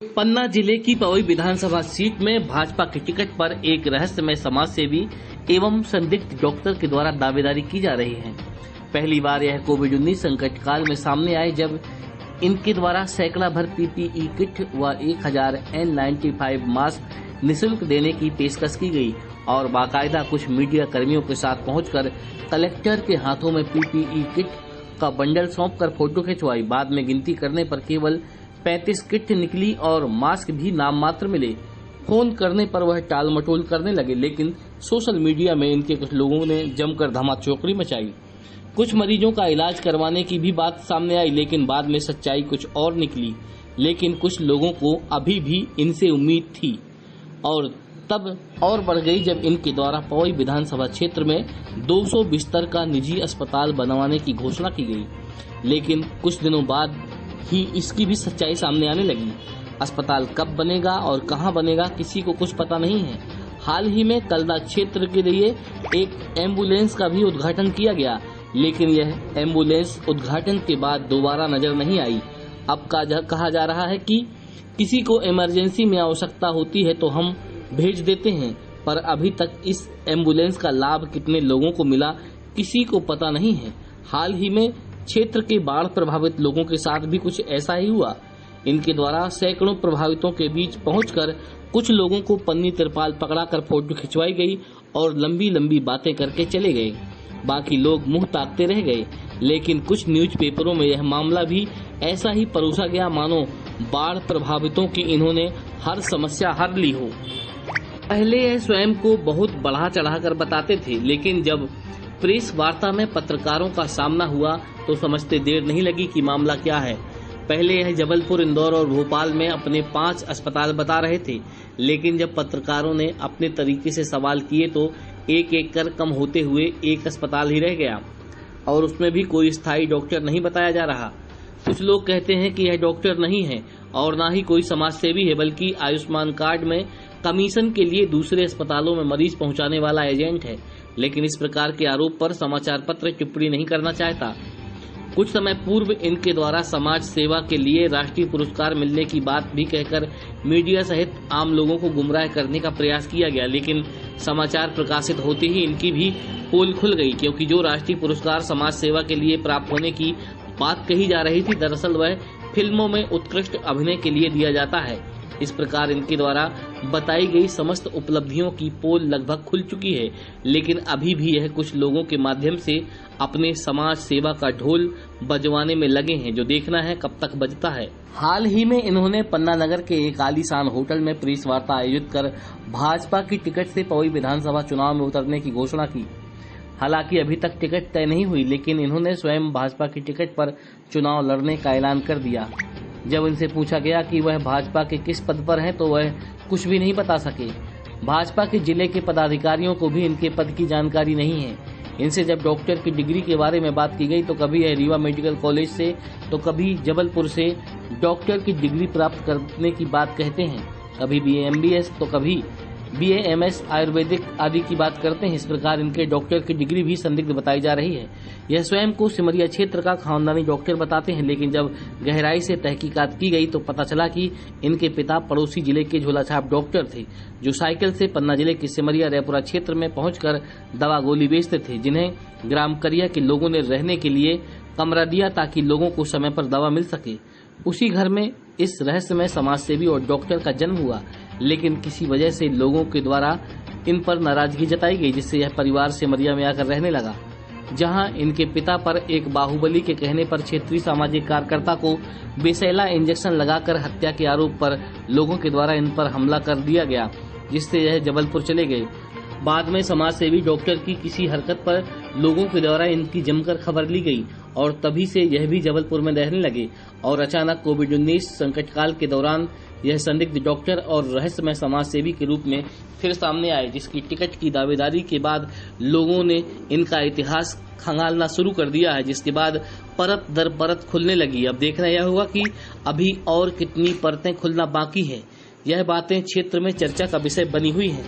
पन्ना जिले की पवई विधानसभा सीट में भाजपा की टिकट पर एक रहस्यमय समाज सेवी एवं संदिग्ध डॉक्टर के द्वारा दावेदारी की जा रही है। पहली बार यह कोविड-19 संकट काल में सामने आए जब इनके द्वारा सैकड़ा भर पीपीई किट व 1000 N95 मास्क निःशुल्क देने की पेशकश की गई और बाकायदा कुछ मीडिया कर्मियों के साथ पहुंचकर कलेक्टर के हाथों में पीपीई किट का बंडल सौंपकर फोटो खिंचवाई। बाद में गिनती करने पर केवल 35 किट निकली और मास्क भी नाम मात्र मिले। फोन करने पर वह टाल मटोल करने लगे, लेकिन सोशल मीडिया में इनके कुछ लोगों ने जमकर धमाचौकड़ी मचाई। कुछ मरीजों का इलाज करवाने की भी बात सामने आई, लेकिन बाद में सच्चाई कुछ और निकली। लेकिन कुछ लोगों को अभी भी इनसे उम्मीद थी और तब और बढ़ गई जब इनके द्वारा पवई विधानसभा क्षेत्र में 200 बिस्तर का निजी अस्पताल बनवाने की घोषणा की गई। लेकिन कुछ दिनों बाद ही इसकी भी सच्चाई सामने आने लगी। अस्पताल कब बनेगा और कहां बनेगा किसी को कुछ पता नहीं है। हाल ही में कलदा क्षेत्र के लिए एक एम्बुलेंस का भी उद्घाटन किया गया, लेकिन यह एम्बुलेंस उद्घाटन के बाद दोबारा नजर नहीं आई। अब कहा जा रहा है कि किसी को इमरजेंसी में आवश्यकता होती है तो हम भेज देते हैं, पर अभी तक इस एम्बुलेंस का लाभ कितने लोगों को मिला किसी को पता नहीं है। हाल ही में क्षेत्र के बाढ़ प्रभावित लोगों के साथ भी कुछ ऐसा ही हुआ। इनके द्वारा सैकड़ों प्रभावितों के बीच पहुंचकर कुछ लोगों को पन्नी तिरपाल पकड़ाकर फोटो खिंचवाई गई और लंबी लंबी बातें करके चले गए। बाकी लोग मुंह ताकते रह गए। लेकिन कुछ न्यूज़पेपरों में यह मामला भी ऐसा ही परोसा गया मानो बाढ़ प्रभावितों की इन्होंने हर समस्या हर ली हो। पहले यह स्वयं को बहुत बढ़ा चढ़ाकर बताते थे, लेकिन जब प्रेस वार्ता में पत्रकारों का सामना हुआ तो समझते देर नहीं लगी कि मामला क्या है। पहले यह जबलपुर, इंदौर और भोपाल में अपने 5 अस्पताल बता रहे थे, लेकिन जब पत्रकारों ने अपने तरीके से सवाल किए तो एक एक कर कम होते हुए एक अस्पताल ही रह गया और उसमें भी कोई स्थायी डॉक्टर नहीं बताया जा रहा। कुछ लोग कहते हैं कि यह डॉक्टर नहीं है और ना ही कोई समाज सेवी है, बल्कि आयुष्मान कार्ड में कमीशन के लिए दूसरे अस्पतालों में मरीज पहुंचाने वाला एजेंट है। लेकिन इस प्रकार के आरोप पर समाचार पत्र टिप्पणी नहीं करना चाहता। कुछ समय पूर्व इनके द्वारा समाज सेवा के लिए राष्ट्रीय पुरस्कार मिलने की बात भी कहकर मीडिया सहित आम लोगों को गुमराह करने का प्रयास किया गया, लेकिन समाचार प्रकाशित होते ही इनकी भी पोल खुल गई, क्योंकि जो राष्ट्रीय पुरस्कार समाज सेवा के लिए प्राप्त होने की बात कही जा रही थी, दरअसल वह फिल्मों में उत्कृष्ट अभिनय के लिए दिया जाता है। इस प्रकार इनके द्वारा बताई गई समस्त उपलब्धियों की पोल लगभग खुल चुकी है, लेकिन अभी भी यह कुछ लोगों के माध्यम से अपने समाज सेवा का ढोल बजवाने में लगे हैं, जो देखना है कब तक बजता है। हाल ही में इन्होंने पन्ना नगर के एक आलीशान होटल में प्रेस वार्ता आयोजित कर भाजपा की टिकट से पवई विधानसभा चुनाव में उतरने की घोषणा की। हालांकि अभी तक टिकट तय नहीं हुई, लेकिन इन्होंने स्वयं भाजपा की टिकट पर चुनाव लड़ने का ऐलान कर दिया। जब इनसे पूछा गया कि वह भाजपा के किस पद पर हैं, तो वह कुछ भी नहीं बता सके। भाजपा के जिले के पदाधिकारियों को भी इनके पद की जानकारी नहीं है। इनसे जब डॉक्टर की डिग्री के बारे में बात की गई तो कभी यह रीवा मेडिकल कॉलेज से तो कभी जबलपुर से डॉक्टर की डिग्री प्राप्त करने की बात कहते हैं, कभी BA MBS तो कभी BA MS आयुर्वेदिक आदि की बात करते हैं। इस प्रकार इनके डॉक्टर की डिग्री भी संदिग्ध बताई जा रही है। यह स्वयं को सिमरिया क्षेत्र का खानदानी डॉक्टर बताते हैं, लेकिन जब गहराई से तहकीकात की गई तो पता चला कि इनके पिता पड़ोसी जिले के झोलाछाप डॉक्टर थे, जो साइकिल से पन्ना जिले के सिमरिया रेपुरा क्षेत्र में पहुंचकर दवा गोली बेचते थे, जिन्हें ग्राम करिया के लोगों ने रहने के लिए कमरा दिया ताकि लोगों को समय पर दवा मिल सके। उसी घर में इस रहस्यमय समाज सेवी और डॉक्टर का जन्म हुआ, लेकिन किसी वजह से लोगों के द्वारा इन पर नाराजगी जताई गई, जिससे यह परिवार सिमरिया में आकर रहने लगा, जहां इनके पिता पर एक बाहुबली के कहने पर क्षेत्रीय सामाजिक कार्यकर्ता को बेसैला इंजेक्शन लगाकर हत्या के आरोप पर लोगों के द्वारा इन पर हमला कर दिया गया, जिससे यह जबलपुर चले गए। बाद में समाज सेवी डॉक्टर की किसी हरकत पर लोगों के द्वारा इनकी जमकर खबर ली गई और तभी से यह भी जबलपुर में रहने लगे और अचानक कोविड-19 संकट काल के दौरान यह संदिग्ध डॉक्टर और रहस्यमय समाज सेवी के रूप में फिर सामने आए, जिसकी टिकट की दावेदारी के बाद लोगों ने इनका इतिहास खंगालना शुरू कर दिया है, जिसके बाद परत दर परत खुलने लगी। अब देखना यह होगा कि अभी और कितनी परतें खुलना बाकी है। यह बातें क्षेत्र में चर्चा का विषय बनी हुई है।